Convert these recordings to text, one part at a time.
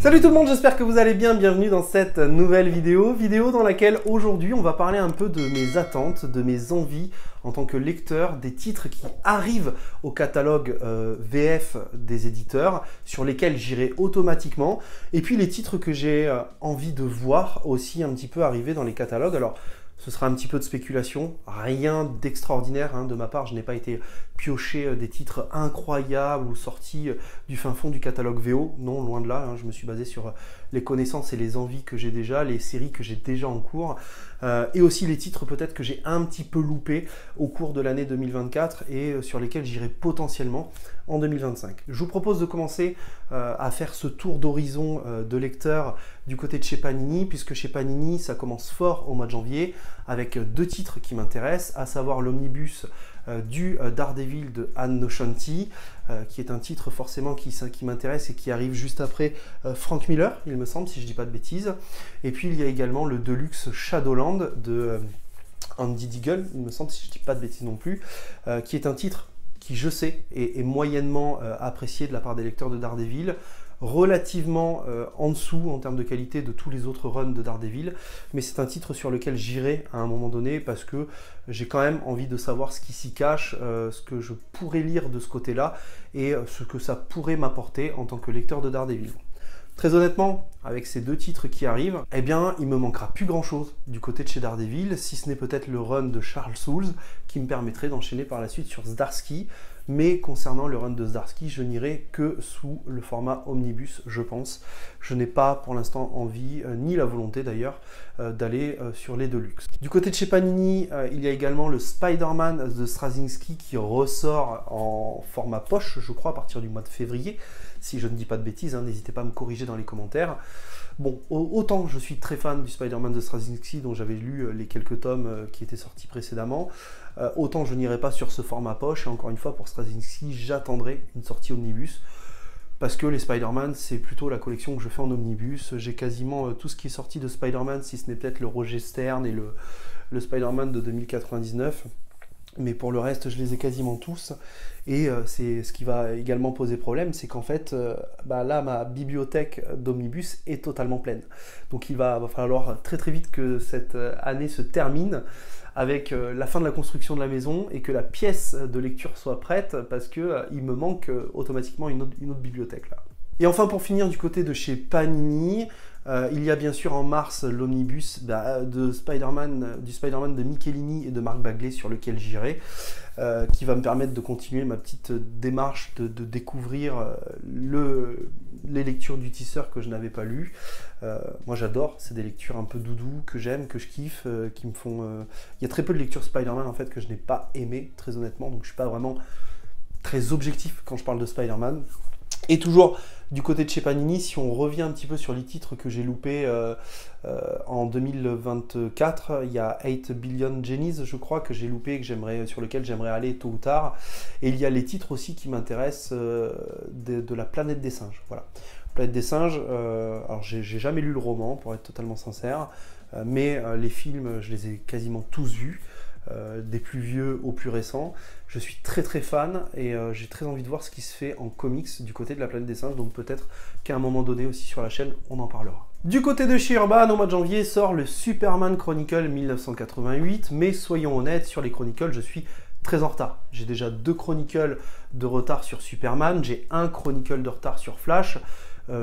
Salut tout le monde, j'espère que vous allez bien, bienvenue dans cette nouvelle vidéo dans laquelle aujourd'hui on va parler un peu de mes attentes, de mes envies en tant que lecteur, des titres qui arrivent au catalogue VF des éditeurs, sur lesquels j'irai automatiquement, et puis les titres que j'ai envie de voir aussi un petit peu arriver dans les catalogues. Alors, ce sera un petit peu de spéculation, rien d'extraordinaire de ma part, je n'ai pas été piocher des titres incroyables ou sortis du fin fond du catalogue VO, non, loin de là, je me suis basé sur les connaissances et les envies que j'ai déjà, les séries que j'ai déjà en cours, et aussi les titres peut-être que j'ai un petit peu loupés au cours de l'année 2024 et sur lesquels j'irai potentiellement en 2025. Je vous propose de commencer à faire ce tour d'horizon de lecteurs du côté de chez Panini, puisque chez Panini, ça commence fort au mois de janvier, avec deux titres qui m'intéressent, à savoir l'omnibus du Daredevil de Ann Nocenti, qui est un titre forcément qui m'intéresse et qui arrive juste après Frank Miller, il me semble, si je ne dis pas de bêtises. Et puis il y a également le Deluxe Shadowland de Andy Deagle, il me semble, si je ne dis pas de bêtises non plus, qui est un titre qui, je sais, est moyennement apprécié de la part des lecteurs de Daredevil, relativement en dessous en termes de qualité de tous les autres runs de Daredevil, mais c'est un titre sur lequel j'irai à un moment donné parce que j'ai quand même envie de savoir ce qui s'y cache, ce que je pourrais lire de ce côté-là et ce que ça pourrait m'apporter en tant que lecteur de Daredevil. Très honnêtement, avec ces deux titres qui arrivent, eh bien, il me manquera plus grand-chose du côté de chez Daredevil, si ce n'est peut-être le run de Charles Soules, qui me permettrait d'enchaîner par la suite sur Zdarsky. Mais concernant le run de Zdarsky, je n'irai que sous le format omnibus, je pense. Je n'ai pas pour l'instant envie, ni la volonté d'ailleurs, d'aller sur les Deluxe. Du côté de chez Panini, il y a également le Spider-Man de Straczynski qui ressort en format poche, je crois, à partir du mois de février. Si je ne dis pas de bêtises, n'hésitez pas à me corriger dans les commentaires. Bon, autant je suis très fan du Spider-Man de Straczynski, dont j'avais lu les quelques tomes qui étaient sortis précédemment, autant je n'irai pas sur ce format poche, et encore une fois, pour Straczynski, j'attendrai une sortie omnibus, parce que les Spider-Man, c'est plutôt la collection que je fais en omnibus. J'ai quasiment tout ce qui est sorti de Spider-Man, si ce n'est peut-être le Roger Stern et le Spider-Man de 2099. Mais pour le reste, je les ai quasiment tous. Et c'est ce qui va également poser problème, c'est qu'en fait, là, ma bibliothèque d'omnibus est totalement pleine. Donc il va falloir très très vite que cette année se termine avec la fin de la construction de la maison et que la pièce de lecture soit prête, parce qu'il me manque automatiquement une autre bibliothèque là. Et enfin, pour finir, du côté de chez Panini, il y a bien sûr en mars l'omnibus du Spider-Man de Michelini et de Mark Bagley, sur lequel j'irai, qui va me permettre de continuer ma petite démarche de découvrir les lectures du tisseur que je n'avais pas lues. Moi j'adore, c'est des lectures un peu doudou, que j'aime, que je kiffe, qui me font... Il y a très peu de lectures Spider-Man en fait que je n'ai pas aimé, très honnêtement, donc je ne suis pas vraiment très objectif quand je parle de Spider-Man. Et toujours du côté de chez Panini, si on revient un petit peu sur les titres que j'ai loupés en 2024, il y a 8 Billion Jennies, je crois, que j'ai loupé, sur lequel j'aimerais aller tôt ou tard. Et il y a les titres aussi qui m'intéressent de la Planète des Singes. Voilà. Planète des Singes, alors j'ai jamais lu le roman, pour être totalement sincère, mais les films, je les ai quasiment tous vus. Des plus vieux aux plus récents. Je suis très très fan et j'ai très envie de voir ce qui se fait en comics du côté de la Planète des Singes, donc peut-être qu'à un moment donné aussi sur la chaîne, on en parlera. Du côté de chez Urban, au mois de janvier, sort le Superman Chronicle 1988, mais soyons honnêtes, sur les Chronicles, je suis très en retard. J'ai déjà 2 Chronicles de retard sur Superman, j'ai 1 Chronicle de retard sur Flash,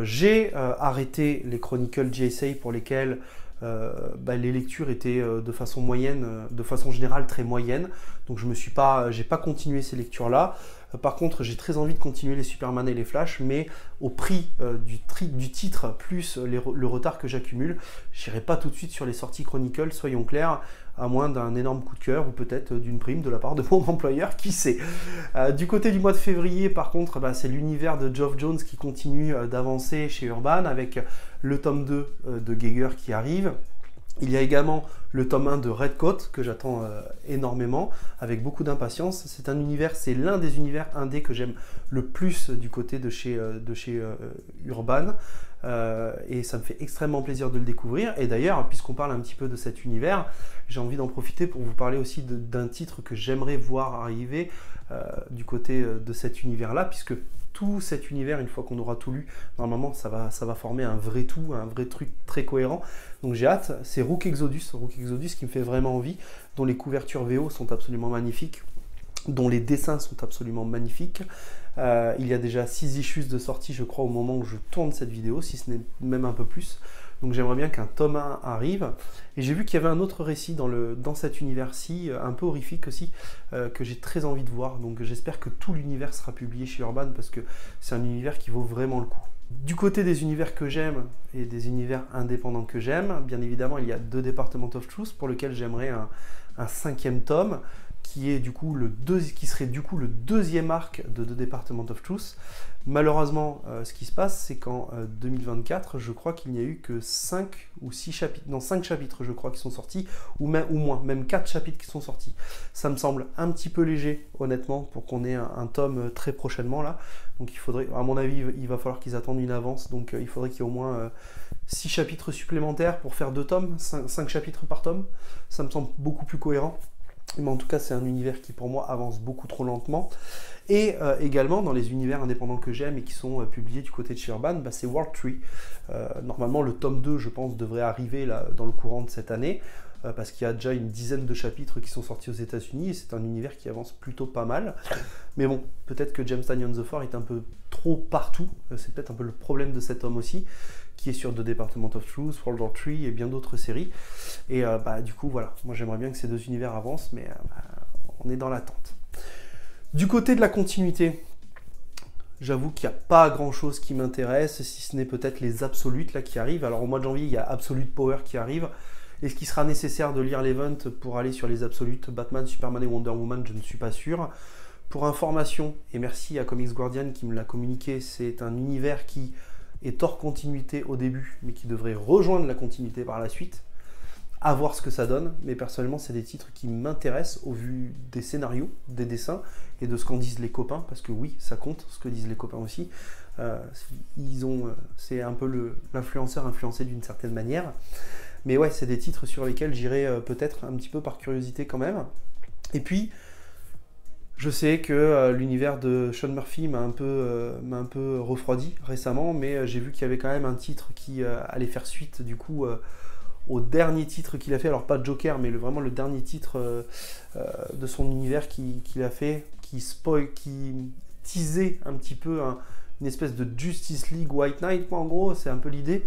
j'ai arrêté les Chronicles JSA pour lesquels les lectures étaient de façon moyenne, de façon générale très moyenne, donc j'ai pas continué ces lectures là. Par contre, j'ai très envie de continuer les Superman et les Flash, mais au prix du titre plus le retard que j'accumule, j'irai pas tout de suite sur les sorties Chronicle, soyons clairs, à moins d'un énorme coup de cœur ou peut-être d'une prime de la part de mon employeur, qui sait. Du côté du mois de février, par contre, c'est l'univers de Geoff Jones qui continue d'avancer chez Urban, avec le tome 2 de Geiger qui arrive. Il y a également le tome 1 de Redcoat que j'attends énormément, avec beaucoup d'impatience. C'est l'un des univers indés que j'aime le plus du côté de chez Urban. Et ça me fait extrêmement plaisir de le découvrir. Et d'ailleurs, puisqu'on parle un petit peu de cet univers, j'ai envie d'en profiter pour vous parler aussi d'un titre que j'aimerais voir arriver du côté de cet univers-là, puisque tout cet univers, une fois qu'on aura tout lu, normalement ça va former un vrai tout, un vrai truc très cohérent. Donc j'ai hâte. C'est Rook Exodus qui me fait vraiment envie, dont les couvertures VO sont absolument magnifiques, dont les dessins sont absolument magnifiques. Il y a déjà 6 issues de sortie, je crois, au moment où je tourne cette vidéo, si ce n'est même un peu plus. Donc j'aimerais bien qu'un tome 1 arrive. Et j'ai vu qu'il y avait un autre récit dans cet univers-ci, un peu horrifique aussi, que j'ai très envie de voir. Donc j'espère que tout l'univers sera publié chez Urban, parce que c'est un univers qui vaut vraiment le coup. Du côté des univers que j'aime et des univers indépendants que j'aime, bien évidemment, il y a The Department of Truth, pour lequel j'aimerais un 5e tome, qui serait du coup le 2e arc de The Department of Truth. Malheureusement, ce qui se passe, c'est qu'en 2024, je crois qu'il n'y a eu que 5 ou 6 chapitres, non 5 chapitres je crois qui sont sortis, ou moins, même 4 chapitres qui sont sortis. Ça me semble un petit peu léger, honnêtement, pour qu'on ait un tome très prochainement là. Donc il faudrait, à mon avis, il va falloir qu'ils attendent une avance, donc il faudrait qu'il y ait au moins 6 chapitres supplémentaires pour faire 2 tomes, 5 chapitres par tome. Ça me semble beaucoup plus cohérent. Mais en tout cas, c'est un univers qui, pour moi, avance beaucoup trop lentement. Et également, dans les univers indépendants que j'aime et qui sont publiés du côté de chez Urban, bah, c'est World Tree. Normalement, le tome 2, je pense, devrait arriver là, dans le courant de cette année, parce qu'il y a déjà une dizaine de chapitres qui sont sortis aux États-Unis, et c'est un univers qui avance plutôt pas mal. Mais bon, peut-être que James Tynion the Four est un peu trop partout. C'est peut-être un peu le problème de cet homme aussi, qui est sur The Department of Truth, World War III et bien d'autres séries. Et du coup, voilà, moi j'aimerais bien que ces deux univers avancent, mais on est dans l'attente. Du côté de la continuité, j'avoue qu'il n'y a pas grand-chose qui m'intéresse, si ce n'est peut-être les Absolutes là, qui arrivent. Alors au mois de janvier, il y a Absolute Power qui arrive. Est-ce qu'il sera nécessaire de lire l'event pour aller sur les Absolutes Batman, Superman et Wonder Woman? Je ne suis pas sûr. Pour information, et merci à Comics Guardian qui me l'a communiqué, c'est un univers qui est hors continuité au début, mais qui devrait rejoindre la continuité par la suite. À voir ce que ça donne, mais personnellement, c'est des titres qui m'intéressent au vu des scénarios, des dessins et de ce qu'en disent les copains, parce que oui, ça compte, ce que disent les copains aussi. C'est un peu l'influenceur influencé d'une certaine manière. Mais ouais, c'est des titres sur lesquels j'irai peut-être un petit peu par curiosité quand même. Et puis, je sais que l'univers de Sean Murphy m'a un peu refroidi récemment, mais j'ai vu qu'il y avait quand même un titre qui allait faire suite du coup au dernier titre qu'il a fait, alors pas Joker, mais vraiment le dernier titre de son univers qu'il a fait, qui teasait un petit peu une espèce de Justice League White Knight, moi en gros, c'est un peu l'idée.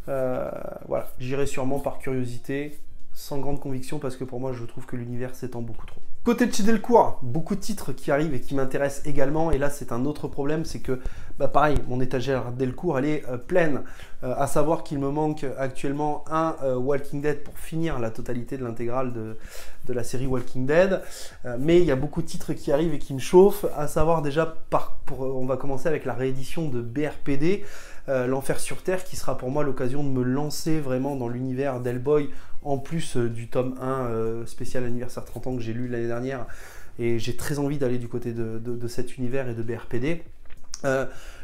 Voilà, j'irai sûrement par curiosité, sans grande conviction, parce que pour moi je trouve que l'univers s'étend beaucoup trop. Côté de chez Delcourt, beaucoup de titres qui arrivent et qui m'intéressent également, et là c'est un autre problème, c'est que pareil, mon étagère Delcourt elle est pleine, à savoir qu'il me manque actuellement un Walking Dead pour finir la totalité de l'intégrale de la série Walking Dead, mais il y a beaucoup de titres qui arrivent et qui me chauffent, à savoir déjà, on va commencer avec la réédition de BRPD, L'Enfer sur Terre, qui sera pour moi l'occasion de me lancer vraiment dans l'univers d'Hellboy, en plus du tome 1 spécial anniversaire 30 ans que j'ai lu l'année dernière, et j'ai très envie d'aller du côté de cet univers et de BRPD.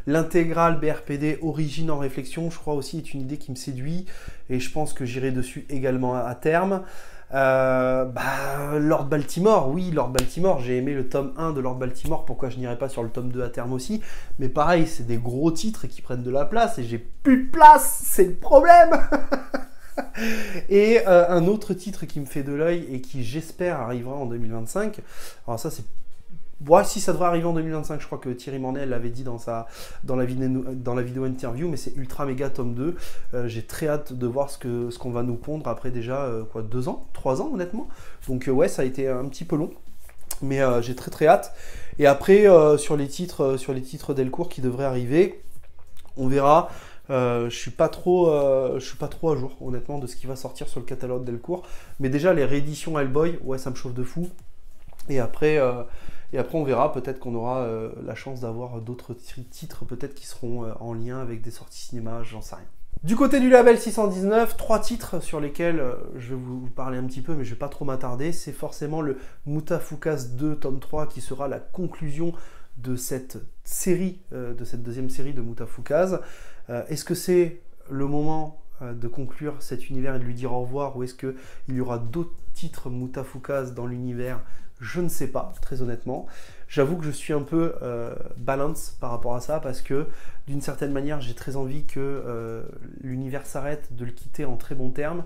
L'intégrale BRPD Origine en réflexion, je crois aussi, est une idée qui me séduit, et je pense que j'irai dessus également à terme. Lord Baltimore, oui, Lord Baltimore, j'ai aimé le tome 1 de Lord Baltimore, pourquoi je n'irai pas sur le tome 2 à terme aussi, mais pareil, c'est des gros titres qui prennent de la place, et j'ai plus de place, c'est le problème. Et un autre titre qui me fait de l'œil et qui j'espère arrivera en 2025, alors ça c'est... Voici, ça devrait arriver en 2025, je crois que Thierry Mornay l'avait dit dans la vidéo interview, mais c'est Ultra Mega tome 2. J'ai très hâte de voir ce qu'on va nous pondre après déjà 2 ans, 3 ans honnêtement. Donc ouais, ça a été un petit peu long, mais j'ai très hâte. Et après, sur les titres Delcourt qui devraient arriver, on verra. Je suis pas trop à jour honnêtement de ce qui va sortir sur le catalogue Delcourt. Mais déjà les rééditions Hellboy, ouais, ça me chauffe de fou. Et après on verra, peut-être qu'on aura la chance d'avoir d'autres titres peut-être qui seront en lien avec des sorties cinéma, j'en sais rien. Du côté du label 619, 3 titres sur lesquels je vais vous parler un petit peu, mais je ne vais pas trop m'attarder. C'est forcément le Mutafukas 2 tome 3 qui sera la conclusion de cette série, de cette deuxième série de Mutafukaz. Est-ce que c'est le moment de conclure cet univers et de lui dire au revoir, ou est-ce qu'il y aura d'autres titres Mutafukaz dans l'univers? Je ne sais pas, très honnêtement. J'avoue que je suis un peu balance par rapport à ça, parce que d'une certaine manière, j'ai très envie que l'univers s'arrête, de le quitter en très bons termes.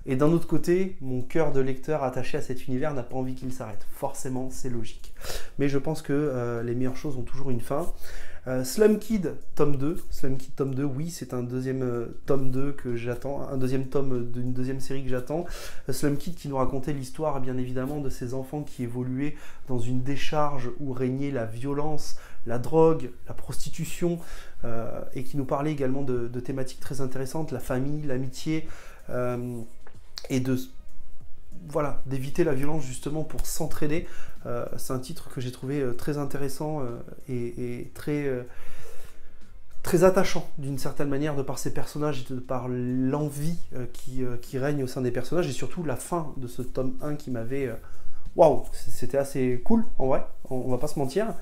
Et d'un autre côté, mon cœur de lecteur attaché à cet univers n'a pas envie qu'il s'arrête. Forcément, c'est logique. Mais je pense que les meilleures choses ont toujours une fin. Slum Kid tome 2. Slum Kid tome 2, oui, c'est un deuxième tome 2 que j'attends, un deuxième tome d'une deuxième série que j'attends. Slum Kid qui nous racontait l'histoire, bien évidemment, de ces enfants qui évoluaient dans une décharge où régnait la violence, la drogue, la prostitution, et qui nous parlait également de thématiques très intéressantes, la famille, l'amitié, et voilà, d'éviter la violence justement pour s'entraider. C'est un titre que j'ai trouvé très intéressant et très attachant d'une certaine manière, de par ses personnages et de par l'envie qui règne au sein des personnages, et surtout la fin de ce tome 1 qui m'avait... Waouh, c'était assez cool en vrai, on va pas se mentir.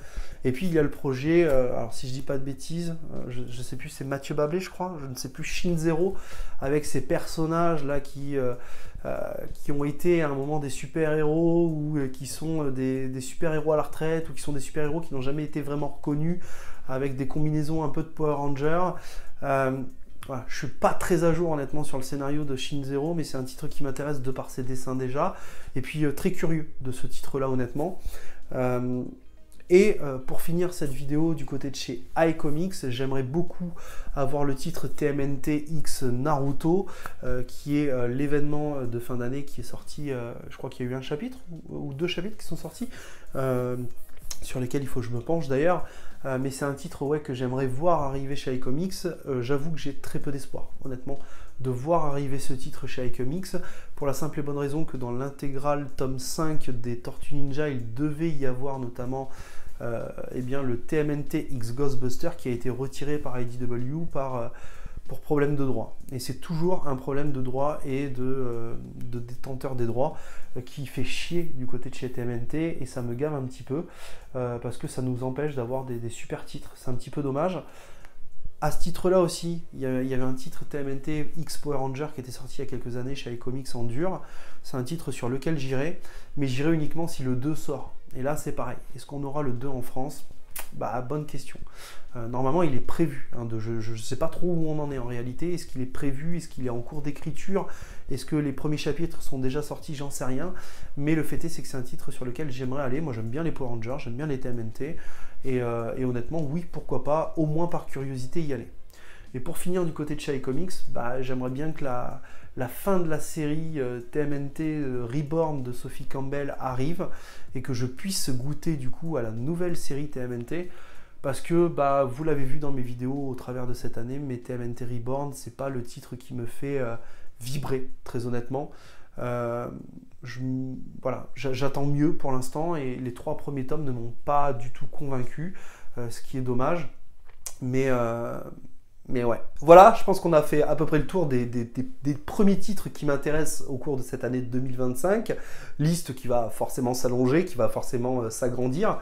Et puis il y a le projet, alors si je dis pas de bêtises, je sais plus, c'est Mathieu Bablé je crois, je ne sais plus, Shin Zero, avec ces personnages là qui ont été à un moment des super-héros, ou qui sont des super-héros à la retraite, ou qui sont des super-héros qui n'ont jamais été vraiment reconnus, avec des combinaisons un peu de Power Rangers. Voilà, je suis pas très à jour honnêtement sur le scénario de Shin Zero, mais c'est un titre qui m'intéresse de par ses dessins déjà, et puis très curieux de ce titre là honnêtement. Pour finir cette vidéo du côté de chez iComics, j'aimerais beaucoup avoir le titre TMNT X Naruto, qui est l'événement de fin d'année qui est sorti, je crois qu'il y a eu un chapitre ou deux chapitres qui sont sortis, sur lesquels il faut que je me penche d'ailleurs, mais c'est un titre ouais, que j'aimerais voir arriver chez iComics. J'avoue que j'ai très peu d'espoir, honnêtement, de voir arriver ce titre chez iComics, pour la simple et bonne raison que dans l'intégrale tome 5 des Tortues Ninja, il devait y avoir notamment eh bien, le TMNT X Ghostbuster qui a été retiré par IDW pour problème de droit. Et c'est toujours un problème de droit et de détenteur des droits qui fait chier du côté de chez TMNT, et ça me gave un petit peu parce que ça nous empêche d'avoir des super titres. C'est un petit peu dommage. À ce titre-là aussi, il y avait un titre TMNT X Power Ranger qui était sorti il y a quelques années chez iComics en dur. C'est un titre sur lequel j'irai, mais j'irai uniquement si le 2 sort. Et là, c'est pareil. Est-ce qu'on aura le 2 en France? Bah, bonne question. Normalement, il est prévu. Hein, je ne sais pas trop où on en est en réalité. Est-ce qu'il est prévu? Est-ce qu'il est en cours d'écriture? Est-ce que les premiers chapitres sont déjà sortis? J'en sais rien. Mais le fait est, c'est que c'est un titre sur lequel j'aimerais aller. Moi, j'aime bien les Power Rangers, j'aime bien les TMNT. Et honnêtement, oui, pourquoi pas, au moins par curiosité, y aller. Et pour finir du côté de chez iComics, bah, j'aimerais bien que la fin de la série TMNT Reborn de Sophie Campbell arrive, et que je puisse goûter du coup à la nouvelle série TMNT, parce que bah, vous l'avez vu dans mes vidéos au travers de cette année, mais TMNT Reborn, c'est pas le titre qui me fait vibrer, très honnêtement. Voilà, j'attends mieux pour l'instant, et les 3 premiers tomes ne m'ont pas du tout convaincu, ce qui est dommage, mais ouais. Voilà, je pense qu'on a fait à peu près le tour des premiers titres qui m'intéressent au cours de cette année 2025. Liste qui va forcément s'allonger, qui va forcément s'agrandir.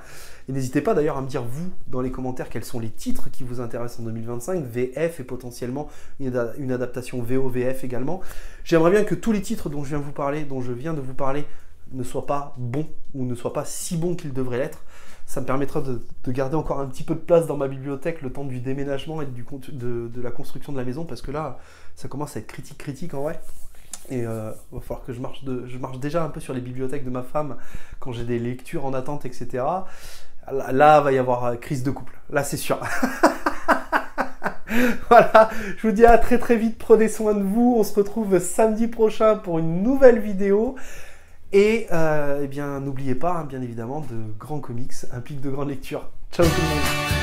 Et n'hésitez pas d'ailleurs à me dire, vous, dans les commentaires, quels sont les titres qui vous intéressent en 2025, VF et potentiellement une adaptation VO-VF également. J'aimerais bien que tous les titres dont je viens de vous parler, ne soient pas bons, ou ne soient pas si bons qu'ils devraient l'être. Ça me permettra de garder encore un petit peu de place dans ma bibliothèque le temps du déménagement et de la construction de la maison, parce que là, ça commence à être critique en vrai. Et il va falloir que je marche déjà un peu sur les bibliothèques de ma femme quand j'ai des lectures en attente, etc. Là, va y avoir crise de couple. Là, c'est sûr. Voilà, je vous dis à très très vite, prenez soin de vous. On se retrouve samedi prochain pour une nouvelle vidéo. Et eh bien, n'oubliez pas, hein, bien évidemment, de grands comics, un pic de grande lecture. Ciao tout le monde.